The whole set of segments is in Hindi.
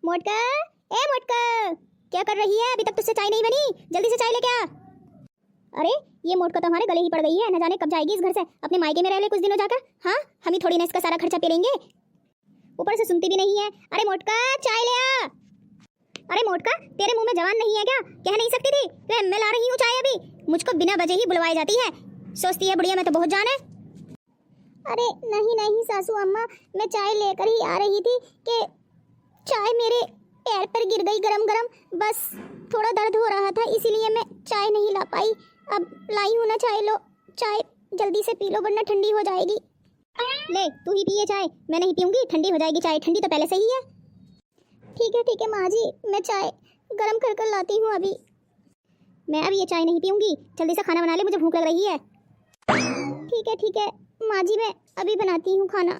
मोटका, ए मोटका, क्या कर रही है? अभी तक तुझसे चाय नहीं बनी, जल्दी से चाय लेके आ। अरे ये मोटका तो हमारे गले ही पड़ गई है, न जाने कब जाएगी इस घर से। अपने मायके में रह ले कुछ दिनों जाकर। हाँ, हम ही थोड़ी ना इसका सारा खर्चा पेलेंगे, ऊपर से सुनती भी नहीं है। अरे मोटका, चाय ले आ। अरे मोटका, तेरे मुंह में जवान नहीं है क्या? कह नहीं सकती थी मैं ला रही हूँ चाय? अभी मुझको बिना वजह ही बुलवाई जाती है, सोचती है बुढ़िया मैं तो बहुत जान है। अरे नहीं नहीं सासू अम्मा, मैं चाय लेकर ही आ रही थी कि चाय मेरे पैर पर गिर गई गरम गरम, बस थोड़ा दर्द हो रहा था इसीलिए मैं चाय नहीं ला पाई। अब लाई हूँ ना चाय, लो चाय जल्दी से पी लो वरना ठंडी हो जाएगी। ले तू ही पिए चाय, मैं नहीं पीऊंगी, ठंडी हो जाएगी चाय, ठंडी तो पहले से ही है। ठीक है माँ जी, मैं चाय गरम कर कर लाती हूँ अभी। मैं अब ये चाय नहीं पीऊंगी, जल्दी से खाना बना ले, मुझे भूख लग रही है। ठीक है माँ जी, मैं अभी बनाती हूँ खाना।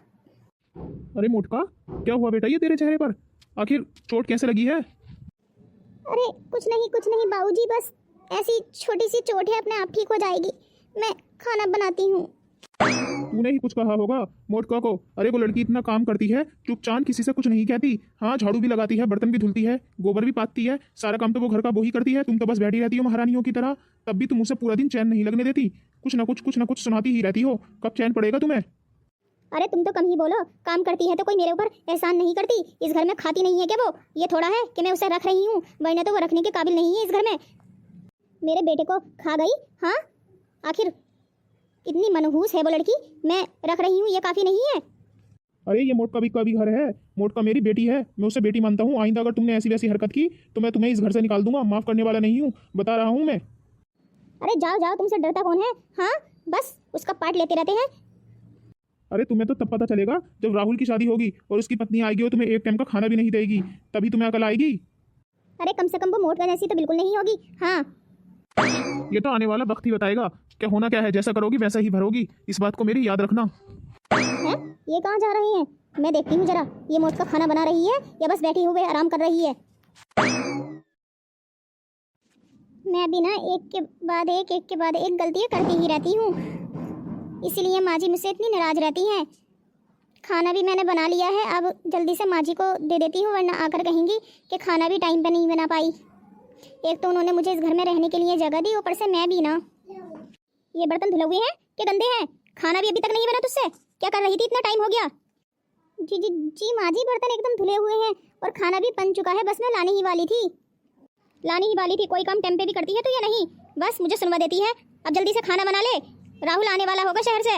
अरे मोटका, क्या हुआ बेटा ये तेरे चेहरे पर? आखिर चोट कैसे लगी है? अरे कुछ नहीं बाबूजी, बस ऐसी छोटी सी चोट है, अपने आप ठीक हो जाएगी। मैं खाना बनाती हूँ। तूने ही कुछ कहा होगा मोटका को। अरे वो लड़की इतना काम करती है, चुपचाप किसी से कुछ नहीं कहती। हाँ, झाड़ू भी लगाती है, बर्तन भी धुलती है, गोबर भी पाथती है, सारा काम तो वो घर का वो ही करती है। तुम तो बस बैठी रहती हो महारानियों की तरह। तब भी तुम उसे पूरा दिन चैन नहीं लगने देती, कुछ ना कुछ सुनाती ही रहती हो। कब चैन पड़ेगा तुम्हें? अरे तुम तो कम ही बोलो, काम करती है तो कोई मेरे ऊपर एहसान नहीं करती। इस घर में खाती नहीं है क्या वो? ये थोड़ा है कि मैं उसे रख रही हूँ, वरना तो वो रखने के काबिल नहीं है इस घर में। मेरे बेटे को खा गई। हाँ, आखिर इतनी मनहूस है वो लड़की, मैं रख रही हूँ, ये काफी नहीं है? अरे ये मोटका का भी घर है, मोटका मेरी बेटी है, मैं उसे बेटी मानता हूँ। आइंदा अगर तुमने ऐसी वैसी हरकत की तो मैं तुम्हें इस घर से निकाल दूंगा, माफ करने वाला नहीं हूँ, बता रहा हूँ मैं। अरे जाओ, तुमसे डरता कौन है? हाँ, बस उसका पार्ट लेते रहते हैं। अरे तुम्हें तो तब पता चलेगा जब राहुल की शादी होगी और उसकी पत्नी आएगी और तुम्हें एक टाइम का खाना भी नहीं देगी, तभी तुम्हें अकल आएगी। अरे कम से कम वो मोटका जैसी तो बिल्कुल नहीं होगी। हाँ, ये तो आने वाला वक्त ही बताएगा क्या होना क्या है। जैसा करोगी वैसा ही भरोगी, इस बात को मेरी याद रखना। है? ये कहाँ जा रहे हैं? मैं देखती हूँ जरा, ये मोटका खाना बना रही है या बस बैठी हुए आराम कर रही है। मैं भी ना एक के बाद एक गलतियाँ करती ही रहती हूँ, इसीलिए माँ जी मुझसे इतनी नाराज रहती हैं। खाना भी मैंने बना लिया है, अब जल्दी से माँ जी को दे देती हूँ, वरना आकर कहेंगी कि खाना भी टाइम पे नहीं बना पाई। एक तो उन्होंने मुझे इस घर में रहने के लिए जगह दी, ऊपर से मैं भी ना। ये बर्तन धुले हुए हैं कि गंदे हैं? खाना भी अभी तक नहीं बना तुझसे? क्या कर रही थी, इतना टाइम हो गया? जी माँ जी, बर्तन एकदम धुले हुए हैं और खाना भी बन चुका है, बस मैं लाने ही वाली थी। कोई काम टाइम पे भी करती है तो ये नहीं, बस मुझे सुनवा देती है। अब जल्दी से खाना बना ले, राहुल आने वाला होगा शहर से।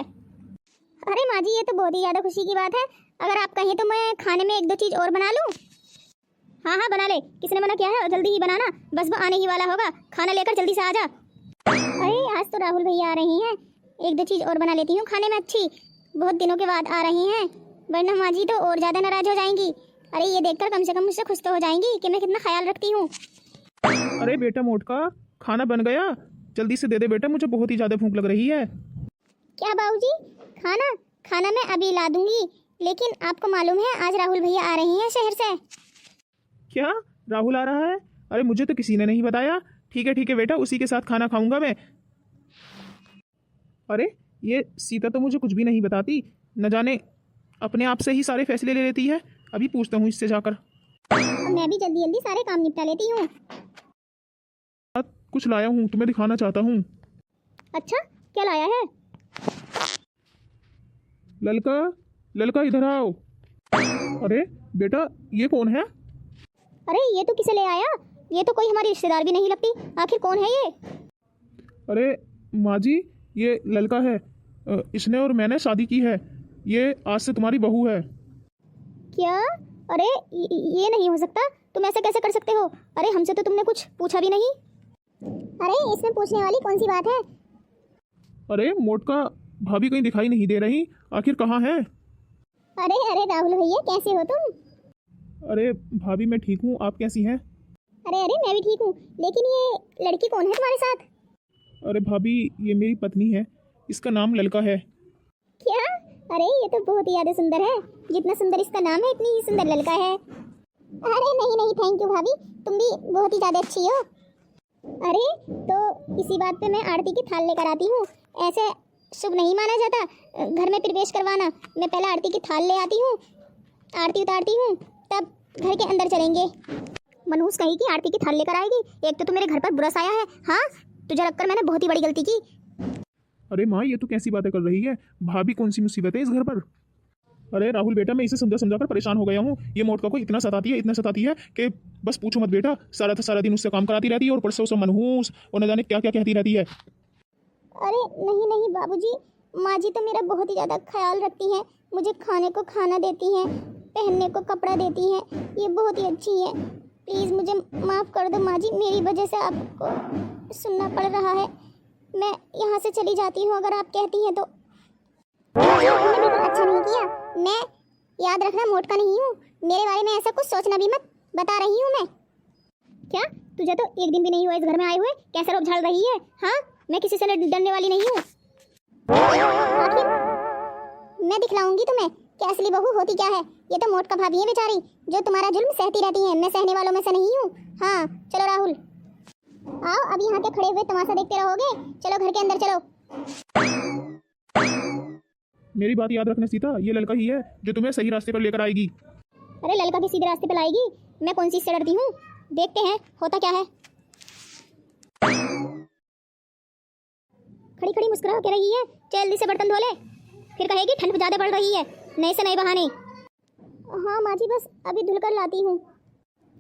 अरे माँ जी, ये तो बहुत ही ज़्यादा खुशी की बात है, अगर आप कहें तो मैं खाने में एक दो चीज़ और बना लूँ। हाँ बना ले, किसने मना किया है? जल्दी ही बनाना, बस वो आने ही वाला होगा, खाना लेकर जल्दी से आ जा। अरे आज तो राहुल भैया आ रही हैं, एक दो चीज़ और बना लेती हूँ खाने में अच्छी, बहुत दिनों के बाद आ रही हैं, वरना माँ जी तो और ज़्यादा नाराज हो जाएंगी। अरे ये देखकर कम से कम मुझसे खुश तो हो जाएंगी कि मैं कितना ख्याल रखती हूँ। अरे बेटा मोटका, खाना बन गया, जल्दी से दे दे बेटा, मुझे बहुत ही ज्यादा भूख लग रही है। क्या बाबूजी? खाना मैं अभी ला दूंगी, लेकिन आपको मालूम है आज राहुल भैया आ रही हैं शहर से। क्या राहुल आ रहा है? अरे मुझे तो किसी ने नहीं बताया। ठीक है बेटा, उसी के साथ खाना खाऊंगा मैं। अरे ये सीता तो मुझे कुछ भी नहीं बताती, न जाने अपने आप से ही सारे फैसले ले लेती है। अभी पूछता हूँ इससे जाकर। मैं भी जल्दी सारे काम निपटा लेती हूँ। कुछ लाया हूँ, तुम्हें दिखाना चाहता हूँ। अच्छा, क्या लाया है? ललका इधर आओ। अरे बेटा, ये कौन है? अरे ये तो किसे ले आया? ये तो कोई हमारी रिश्तेदार भी नहीं लगती, आखिर कौन है ये? अरे माँ जी, ये ललका है, इसने और मैंने शादी की है, ये आज से तुम्हारी बहू है। क्या? अरे ये नहीं हो सकता, तुम ऐसा कैसे कर सकते हो? अरे हमसे तो तुमने कुछ पूछा भी नहीं। अरे इसमें पूछने वाली कौन सी बात है? अरे मोटका, भाभी कहीं दिखाई नहीं दे रही, आखिर कहाँ है? अरे राहुल भैया, कैसे हो तुम? अरे भाभी मैं ठीक हूँ, आप कैसी हैं? अरे मैं भी ठीक हूँ, लेकिन ये लड़की कौन है तुम्हारे साथ? अरे भाभी, ये मेरी पत्नी है, इसका नाम ललका है। क्या? अरे ये तो बहुत ही ज़्यादा सुंदर है, जितना सुंदर इसका नाम है इतनी ही सुंदर ललका है। अरे नहीं थैंक यू भाभी, तुम भी बहुत ही ज़्यादा अच्छी हो। अरे तो इसी बात पे मैं आरती की थाल लेकर आती हूँ, ऐसे शुभ नहीं माना जाता घर में प्रवेश करवाना। मैं पहले आरती की थाल ले आती हूँ, आरती उतारती हूँ, तब घर के अंदर चलेंगे। मनहूस कहीं की आरती की थाल लेकर आएगी। एक तो मेरे घर पर बुरा साया है। हाँ, तुझे लगकर मैंने बहुत ही बड़ी गलती की। अरे माँ, ये तो कैसी बातें कर रही है? भाभी कौन सी मुसीबत है इस घर पर? अरे राहुल बेटा, मैं इसे समझा समझा कर परेशान हो गया हूँ। ये मोटका को इतना सताती है कि बस पूछो मत बेटा। सारा दिन उससे काम कराती रहती है और ऊपर से उसे मनहूस और न जाने क्या क्या कहती रहती है। अरे नहीं नहीं बाबूजी, माँ जी तो मेरा बहुत ही ज़्यादा ख्याल रखती हैं। मुझे खाने को खाना देती हैं, पहनने को कपड़ा देती हैं। ये बहुत ही अच्छी है। प्लीज़ मुझे माफ़ कर दो माँ जी, मेरी वजह से आपको सुनना पड़ रहा है। मैं यहाँ से चली जाती हूँ अगर आप कहती हैं तो। मैंने बिल्कुल अच्छा नहीं किया। मैं, याद रखना, मोटका नहीं हूँ। मेरे बारे में ऐसा कुछ सोचना भी मत, बता रही हूँ मैं। क्या तुझे तो एक दिन भी नहीं हुआ इस घर में आए हुए, कैसा रोब झाड़ रही है? हाँ, मैं किसी से डरने वाली नहीं हूँ। आखिर मैं दिखलाऊंगी तुम्हें कि असली बहू होती क्या है। ये तो मोटका भाभी है बेचारी, जो तुम्हारा जुल्म सहती रहती है। मैं सहने वालों में से नहीं हूँ। हाँ चलो राहुल, आओ, अब यहाँ के खड़े हुए तमाशा देखते रहोगे? चलो घर के अंदर चलो। मेरी बात याद रखना सीता, ये लड़का ही है जो तुम्हें सही रास्ते पर लेकर आएगी। अरे लड़का भी सीधे रास्ते पर लाएगी? मैं कौन सी इससे डरती हूँ? देखते हैं होता क्या है। खड़ी खड़ी मुस्कुरा के रही है, जल्दी से बर्तन धो ले। फिर कहेगी ठंड ज़्यादा पड़ रही है, नए से नए बहाने। हाँ माँ जी, बस अभी धुल कर लाती हूँ।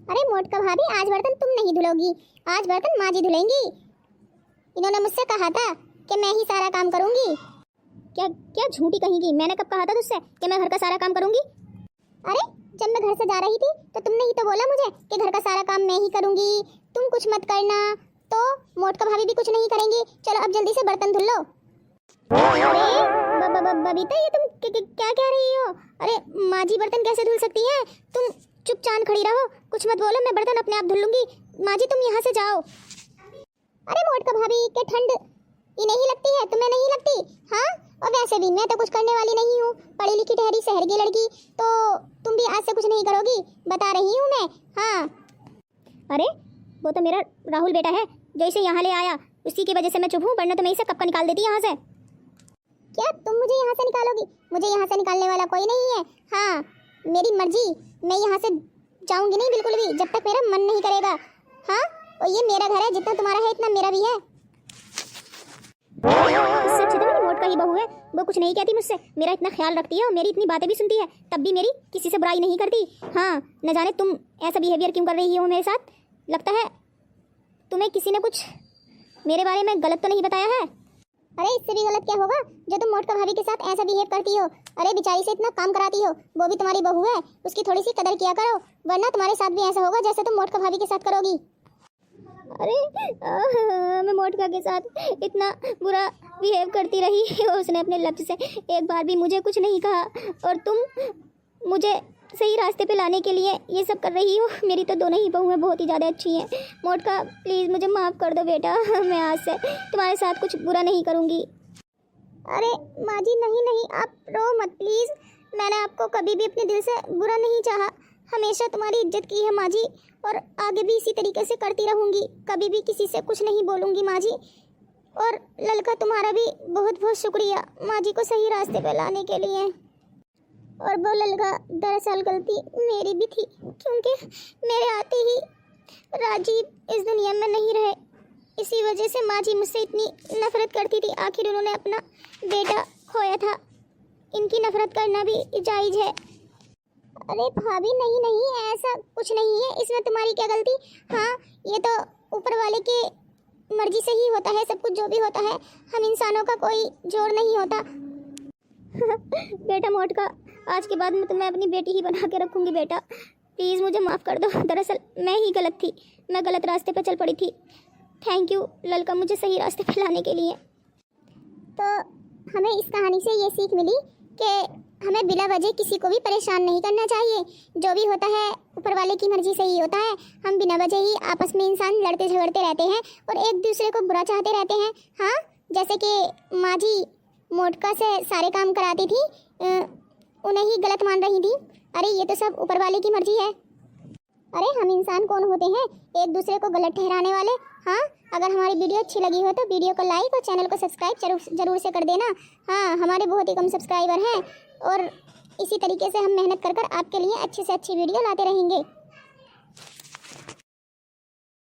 अरे मोटका भाभी, आज बर्तन तुम नहीं धुलोगी, आज बर्तन माँ जी धुलेंगी। इन्होंने मुझसे कहा था कि मैं ही सारा काम करूँगी। क्या क्या झूठी कहेगी? मैंने कब कहा था तुझसे कि मैं घर का सारा काम करूँगी? अरे जब मैं घर से जा रही थी तो तुमने ही तो बोला मुझे कि घर का सारा काम मैं ही करूँगी, तुम कुछ मत करना। तो मोटका भाभी भी कुछ नहीं करेंगी। चलो अब जल्दी से बर्तन धुल लो। अरे बबीता, ये तुम क्या कह रही हो? अरे माँ जी बर्तन कैसे धुल सकती है? तुम चुपचाप खड़ी रहो, कुछ मत बोलो, मैं बर्तन अपने आप धुल लूंगी। माँ जी तुम यहाँ से जाओ। अरे मोटका भाभी, के ठंड ये नहीं लगती है, तुम्हें नहीं लगती? हाँ, और वैसे भी मैं तो कुछ करने वाली नहीं हूँ, पढ़ी लिखी ठहरी शहर की लड़की। तो तुम भी आज से कुछ नहीं करोगी, बता रही हूँ मैं। हाँ, अरे वो तो मेरा राहुल बेटा है जो इसे यहाँ ले आया, उसी की वजह से मैं चुप हूँ, वरना तो मैं इसे कब का निकाल देती यहाँ से। क्या तुम मुझे यहाँ से निकालोगी? मुझे यहाँ से निकालने वाला कोई नहीं है। हाँ, मेरी मर्जी, मैं यहाँ से जाऊँगी नहीं बिल्कुल भी, जब तक मेरा मन नहीं करेगा। हाँ, और ये मेरा घर है, जितना तुम्हारा है इतना मेरा भी है। इससे अच्छी तो मेरी मोटका ही बहू है, वो कुछ नहीं कहती मुझसे, मेरा इतना ख्याल रखती है और मेरी इतनी बातें भी सुनती है, तब भी मेरी किसी से बुराई नहीं करती। हाँ, न जाने तुम ऐसा बिहेवियर क्यों कर रही हो मेरे साथ। लगता है तुम्हें किसी ने कुछ मेरे बारे में गलत तो नहीं बताया है? अरे इससे भी गलत क्या होगा जो तुम मोटका भाभी के साथ ऐसा बिहेव करती हो। अरे बेचारी से इतना काम कराती हो, वो भी तुम्हारी बहू है, उसकी थोड़ी सी कदर किया करो, वरना तुम्हारे साथ भी ऐसा होगा जैसे तुम मोटका भाभी के साथ करोगी। अरे मैं मोटका के साथ इतना बुरा बिहेव करती रही, उसने अपने लफ्ज़ से एक बार भी मुझे कुछ नहीं कहा, और तुम मुझे सही रास्ते पे लाने के लिए ये सब कर रही हो। मेरी तो दोनों ही बहुएं बहुत ही ज़्यादा अच्छी हैं। मोटका प्लीज़ मुझे माफ़ कर दो बेटा, मैं आज से तुम्हारे साथ कुछ बुरा नहीं करूँगी। अरे माँ जी नहीं, आप रो मत प्लीज़, मैंने आपको कभी भी अपने दिल से बुरा नहीं चाहा, हमेशा तुम्हारी इज्जत की है माँ जी, और आगे भी इसी तरीके से करती रहूँगी, कभी भी किसी से कुछ नहीं बोलूँगी माँ जी। और लड़का तुम्हारा भी बहुत बहुत शुक्रिया माँ जी को सही रास्ते पे लाने के लिए। और वो लड़का दरअसल गलती मेरी भी थी, क्योंकि मेरे आते ही राजीव इस दुनिया में नहीं रहे, इसी वजह से माँ जी मुझसे इतनी नफरत करती थी। आखिर उन्होंने अपना बेटा खोया था, इनकी नफरत करना भी जायज़ है। अरे भाभी नहीं, ऐसा कुछ नहीं है, इसमें तुम्हारी क्या गलती। हाँ, ये तो ऊपर वाले के मर्जी से ही होता है सब कुछ, जो भी होता है, हम इंसानों का कोई जोर नहीं होता। बेटा मोटका, आज के बाद मैं तुम्हें अपनी बेटी ही बना के रखूँगी बेटा, प्लीज़ मुझे माफ़ कर दो। दरअसल मैं ही गलत थी, मैं गलत रास्ते पर चल पड़ी थी। थैंक यू लड़का, मुझे सही रास्ते पर लाने के लिए। तो हमें इस कहानी से ये सीख मिली कि हमें बिना वजह किसी को भी परेशान नहीं करना चाहिए, जो भी होता है ऊपर वाले की मर्जी से ही होता है। हम बिना वजह ही आपस में इंसान लड़ते झगड़ते रहते हैं और एक दूसरे को बुरा चाहते रहते हैं। हाँ, जैसे कि माँ जी मोटका से सारे काम कराती थी, उन्हें ही गलत मान रही थी। अरे ये तो सब ऊपर वाले की मर्जी है। अरे हम इंसान कौन होते हैं एक दूसरे को गलत ठहराने वाले। हाँ, अगर हमारी वीडियो अच्छी लगी हो तो वीडियो को लाइक और चैनल को सब्सक्राइब जरूर से कर देना। हाँ, हमारे बहुत ही कम सब्सक्राइबर हैं और इसी तरीके से हम मेहनत कर कर आपके लिए अच्छी से अच्छी वीडियो लाते रहेंगे।